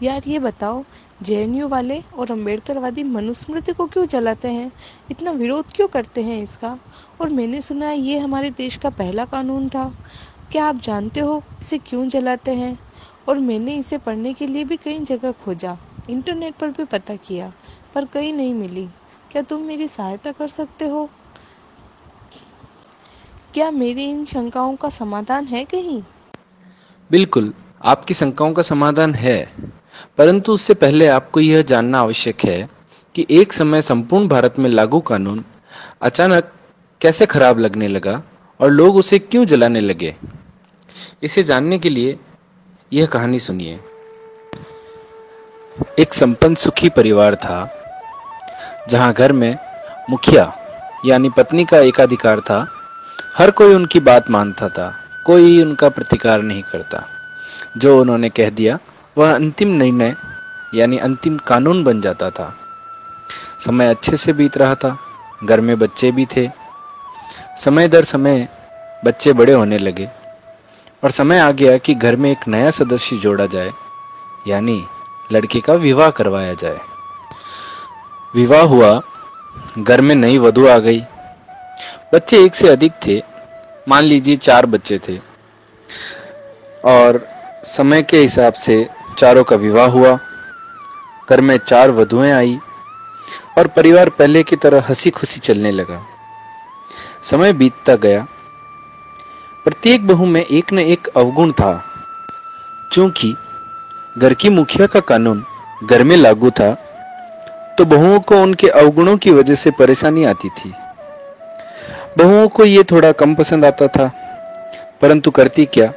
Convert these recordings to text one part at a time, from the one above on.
यार ये बताओ, जेएनयू वाले और अम्बेडकरवादी मनुस्मृति को क्यों जलाते हैं? इतना विरोध क्यों करते हैं इसका? और मैंने सुना है ये हमारे देश का पहला कानून था। क्या आप जानते हो इसे क्यों जलाते हैं? और मैंने इसे पढ़ने के लिए भी कई जगह खोजा, इंटरनेट पर भी पता किया, पर कहीं नहीं मिली। क्या तुम मेरी सहायता कर सकते हो? क्या मेरी इन शंकाओं का समाधान है कहीं? बिल्कुल, आपकी शंकाओं का समाधान है, परंतु उससे पहले आपको यह जानना आवश्यक है कि एक समय संपूर्ण भारत में लागू कानून अचानक कैसे खराब लगने लगा और लोग उसे क्यों जलाने लगे। इसे जानने के लिए यह कहानी सुनिए। एक संपन्न सुखी परिवार था, जहां घर में मुखिया यानी पत्नी का एकाधिकार था। हर कोई उनकी बात मानता था, कोई उनका प्रतिकार नहीं करता। जो उन्होंने कह दिया वह अंतिम निर्णय यानी अंतिम कानून बन जाता था। समय अच्छे से बीत रहा था, घर में बच्चे भी थे। समय दर समय बच्चे बड़े होने लगे और समय आ गया कि घर में एक नया सदस्य जोड़ा जाए, यानी लड़के का विवाह करवाया जाए। विवाह हुआ, घर में नई वधू आ गई। बच्चे एक से अधिक थे, मान लीजिए 4 बच्चे थे और समय के हिसाब से चारों का विवाह हुआ। घर में 4 वधुएं आई और परिवार पहले की तरह हंसी खुशी चलने लगा। समय बीतता गया, प्रत्येक बहू में एक न एक अवगुण था। चूंकि घर की मुखिया का कानून घर में लागू था, तो बहुओं को उनके अवगुणों की वजह से परेशानी आती थी। बहुओं को ये थोड़ा कम पसंद आता था, परंतु करती क्या,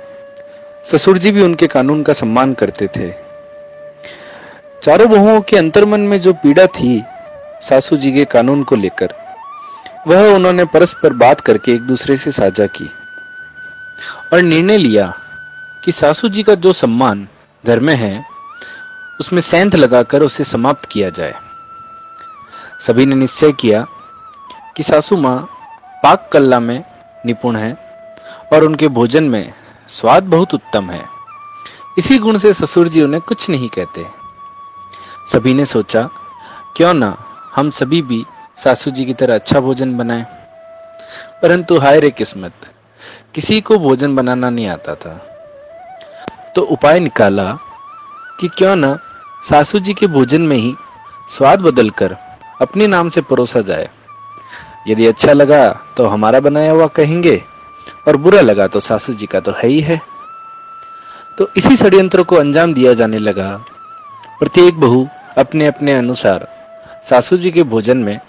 ससुर जी भी उनके कानून का सम्मान करते थे। चारों बहुओं के अंतर्मन में जो पीड़ा थी सासू जी के कानून को लेकर, वह उन्होंने परस्पर बात करके एक दूसरे से साझा की और निर्णय लिया कि सासू जी का जो सम्मान घर में है, उसमें सेंध लगाकर उसे समाप्त किया जाए। सभी ने निश्चय किया कि सासू मां पाक कला में निपुण है और उनके भोजन में स्वाद बहुत उत्तम है। इसी गुण से ससुर जी उन्हें कुछ नहीं कहते। सभी ने सोचा, क्यों ना हम सभी भी सासू जी की तरह अच्छा भोजन बनाएं। परंतु हाय रे किस्मत, किसी को भोजन बनाना नहीं आता था। तो उपाय निकाला कि क्यों ना सासू जी के भोजन में ही स्वाद बदलकर अपने नाम से परोसा जाए। यदि अच्छा लगा तो हमारा बनाया हुआ कहेंगे और बुरा लगा तो सासू जी का तो है ही है। तो इसी षड्यंत्र को अंजाम दिया जाने लगा। प्रत्येक बहू अपने अपने अनुसार सासू जी के भोजन में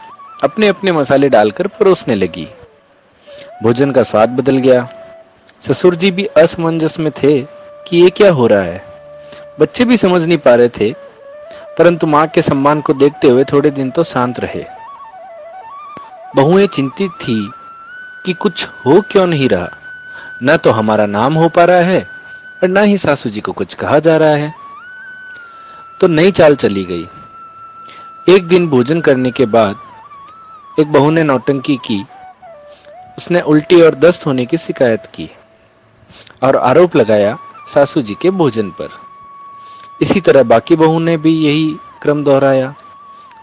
अपने अपने मसाले डालकर परोसने लगी। भोजन का स्वाद बदल गया। ससुर जी भी असमंजस में थे कि ये क्या हो रहा है। बच्चे भी समझ नहीं पा रहे थे, परंतु मां के सम्मान को देखते हुए थोड़े दिन तो शांत रहे। बहुएं चिंतित थी कि कुछ हो क्यों नहीं रहा। न तो हमारा नाम हो पा रहा है और न ही सासू जी को कुछ कहा जा रहा है। तो नई चाल चली गई। एक दिन भोजन करने के बाद एक बहू ने नौटंकी की। उसने उल्टी और दस्त होने की शिकायत की और आरोप लगाया सासू जी के भोजन पर। इसी तरह बाकी बहू ने भी यही क्रम दोहराया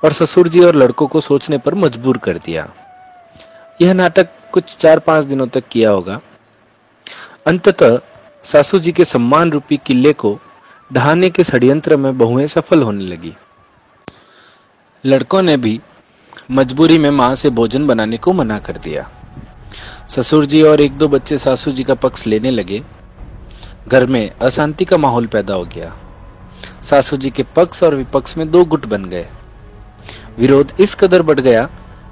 और ससुर जी और लड़कों को सोचने पर मजबूर कर दिया। यह नाटक कुछ 4-5 दिनों तक किया होगा। अंततः सासू जी के सम्मान रूपी किले को ढहाने के षड्यंत्र में बहुएं सफल होने लगी। लड़कों ने भी मजबूरी में मां से भोजन बनाने को मना कर दिया। ससुर जी और 1-2 बच्चे सासू जी का पक्ष लेने लगे। घर में अशांति का माहौल पैदा हो गया। सासू जी के पक्ष और विपक्ष में 2 गुट बन गए। विरोध इस कदर बढ़ गया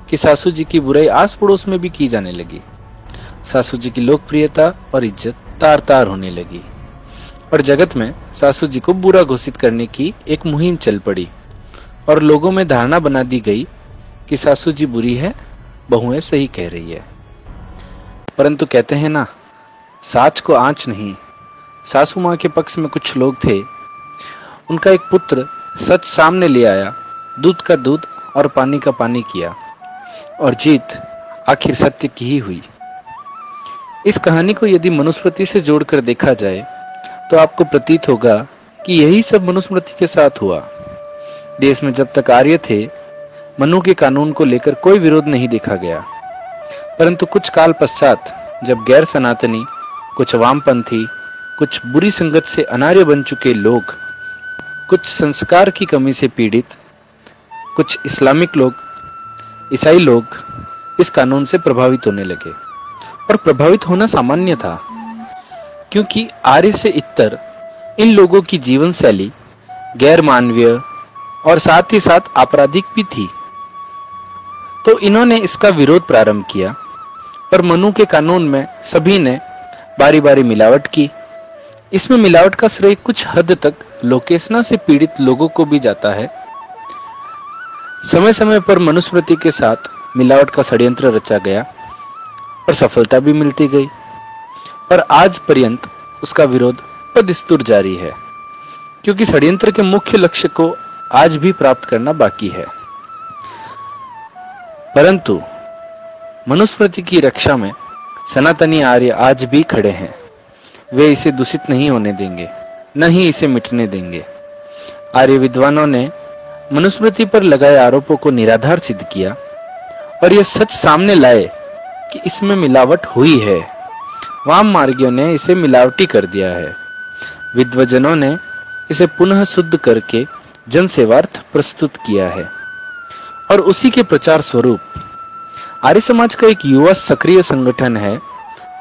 कि सासू जी की बुराई आस पड़ोस में भी की जाने लगी। सासू जी की लोकप्रियता और इज्जत तार तार होने लगी और जगत में सासू जी को बुरा घोषित करने की एक मुहिम चल पड़ी और लोगों में धारणा बना दी गई कि सासू जी बुरी है, बहुएं सही कह रही है। परंतु कहते हैं ना, साच को आंच नहीं। सासू मां के पक्ष में कुछ लोग थे। उनका एक पुत्र सच सामने ले आया, दूध का दूध और पानी का पानी किया और जीत आखिर सत्य की ही हुई। इस कहानी को यदि मनुस्मृति से जोड़कर देखा जाए तो आपको प्रतीत होगा कि यही सब मनुस्मृति के साथ हुआ। देश में जब तक आर्य थे, मनु के कानून को लेकर कोई विरोध नहीं देखा गया, परंतु कुछ काल पश्चात जब गैर सनातनी, कुछ वामपंथी, कुछ बुरी संगत से अनार्य बन चुके लोग, कुछ संस्कार की कमी से पीड़ित, कुछ इस्लामिक लोग, ईसाई लोग इस कानून से प्रभावित होने लगे। और प्रभावित होना सामान्य था, क्योंकि आर्य से इतर इन लोगों की जीवन शैली गैर मानवीय और साथ ही साथ आपराधिक भी थी। तो इन्होंने इसका विरोध प्रारंभ किया। पर मनु के कानून में सभी ने बारी बारी मिलावट की। इसमें मिलावट का श्रेय कुछ हद तक लोकेशना से पीड़ित लोगों को भी जाता है। समय समय पर मनुस्मृति के साथ मिलावट का षड्यंत्र रचा गया और सफलता भी मिलती गई, पर आज पर्यंत उसका विरोध पदस्तूर जारी है, क्योंकि षड्यंत्र के मुख्य लक्ष्य को आज भी प्राप्त करना बाकी है। परंतु मनुस्मृति की रक्षा में सनातनी आर्य आज भी खड़े हैं। वे इसे दूषित नहीं होने देंगे, न ही इसे मिटने देंगे। आर्य विद्वानों ने मनुस्मृति पर लगाए आरोपों को निराधार सिद्ध किया और यह सच सामने लाए कि इसमें मिलावट हुई है। वाम मार्गियों ने इसे मिलावटी कर दिया है। विद्वजनों ने इसे पुनः शुद्ध करके जन सेवार्थ प्रस्तुत किया है। और उसी के प्रचार स्वरूप आर्य समाज का एक युवा सक्रिय संगठन है,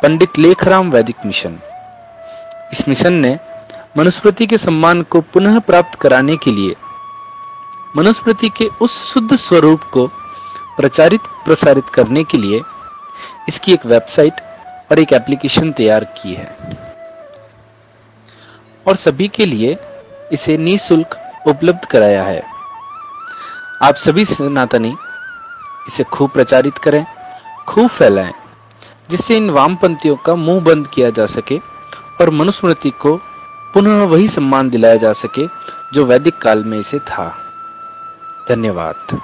पंडित लेखराम वैदिक मिशन। इस मिशन ने मनुस्मृति के सम्मान को पुनः प्राप्त कराने के लिए मनुस्मृति के उस शुद्ध स्वरूप को प्रचारित प्रसारित करने के लिए इसकी एक वेबसाइट और एक एप्लीकेशन तैयार की है और सभी के लिए इसे निःशुल्क उपलब्ध कराया है। आप सभी सनातनी इसे खूब प्रचारित करें, खूब फैलाएं, जिससे इन वामपंथियों का मुंह बंद किया जा सके और मनुस्मृति को पुनः वही सम्मान दिलाया जा सके जो वैदिक काल में इसे था। धन्यवाद।